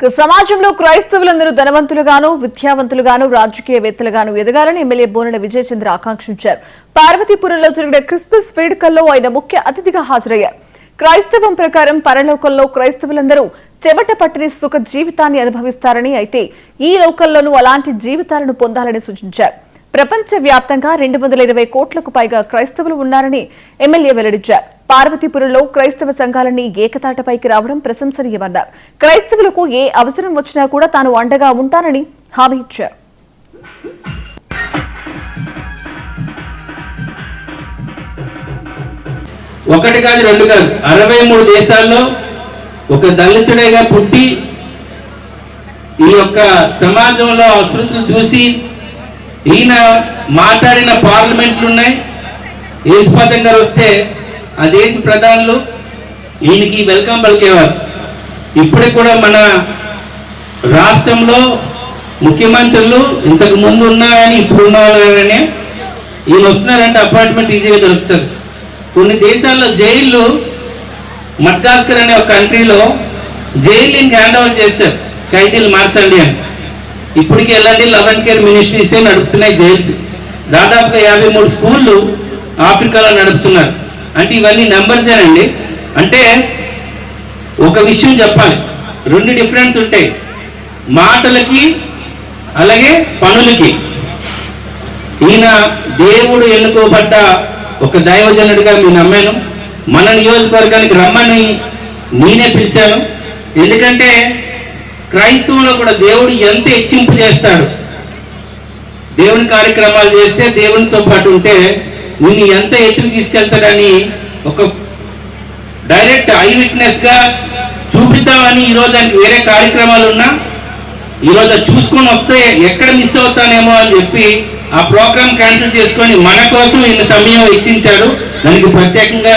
సమాజంలో క్రైస్తవులందరూ ధనవంతులుగాను విద్యావంతులుగాను రాజకీయవేత్తలుగాను ఎదగాలని ఎమ్మెల్యే బోనెల విజయచంద్ర ఆకాంక్షించారు. పార్వతీపురంలో జరిగిన క్రిస్మస్ వేడుకల్లో ఆయన ముఖ్య అతిథిగా హాజరయ్యారు. క్రైస్తవం ప్రకారం పరలోకంలో క్రైస్తవులందరూ చెమట పట్టిన సుఖ జీవితాన్ని అనుభవిస్తారని, అయితే ఈ లోకంలోనూ అలాంటి జీవితాలను పొందాలని సూచించారు. ప్రపంచ వ్యాప్తంగా 220 కోట్లకు పైగా క్రైస్తవులు ఉన్నారని ఎమ్మెల్యే వెల్లడించారు. పార్వతీపురంలో క్రైస్తవ సంఘాలన్నీ ఏకతాటపైకి రావడం ప్రశంసనీయమన్నారు. క్రైస్తవులకు ఏ అవసరం వచ్చినా కూడా తాను అండగా ఉంటానని హామీ ఇచ్చారు. ఒకటి కాదు రెండు కాదు 63 దేశాల్లో ఒక దళితుడిగా పుట్టి ఈ యొక్క సమాజంలో అశ్రుతులు చూసి ఈయన మాట్లాడిన పార్లమెంట్లు ఉన్నాయి. యేసుపాదం గారు వస్తే ఆ దేశ ప్రధానులు ఈయనకి వెల్కమ్ పలికేవారు. ఇప్పుడే కూడా మన రాష్ట్రంలో ముఖ్యమంత్రులు ఇంతకు ముందు ఉన్నారని ఇప్పుడు ఉన్నారని ఈయన వస్తున్నారంటే అపాయింట్మెంట్ ఈజీగా దొరుకుతుంది. కొన్ని దేశాల్లో జైళ్ళు, మడ్గాస్కర్ అనే ఒక కంట్రీలో జైలు హ్యాండ్ ఓవర్ చేశారు, ఖైదీలు మార్చండి అని. ఇప్పటికి వెళ్ళండి 11 కేర్ మినిస్ట్రీసే నడుపుతున్నాయి జైల్స్. దాదాపుగా 53 స్కూళ్ళు ఆఫ్రికాలో నడుపుతున్నారు. అంటే ఇవన్నీ నెంబర్సేనండి. అంటే ఒక విషయం చెప్పాలి, 2 డిఫరెన్స్ ఉంటాయి, మాటలకి అలాగే పనులకి. ఈయన దేవుడు ఎన్నుకోబడ్డ ఒక దైవజనుడిగా మీ నమ్మాను. మన నియోజకవర్గానికి రమ్మని నేనే పిలిచాను. ఎందుకంటే క్రైస్తవులో కూడా దేవుడు ఎంత హెచ్చింపు చేస్తాడు. దేవుని కార్యక్రమాలు చేస్తే దేవునితో పాటు ఉంటే నిన్ను ఎంత ఎత్తుకు తీసుకెళ్తాడని ఒక డైరెక్ట్ ఐ విట్నెస్ గా చూపిద్దామని ఈరోజు దానికి వేరే కార్యక్రమాలు ఉన్నా ఈరోజు చూసుకొని వస్తే ఎక్కడ మిస్ అవుతానేమో అని చెప్పి ఆ ప్రోగ్రామ్ క్యాన్సిల్ చేసుకొని మన కోసం ఈయన సమయం వెచ్చించాడు. దానికి ప్రత్యేకంగా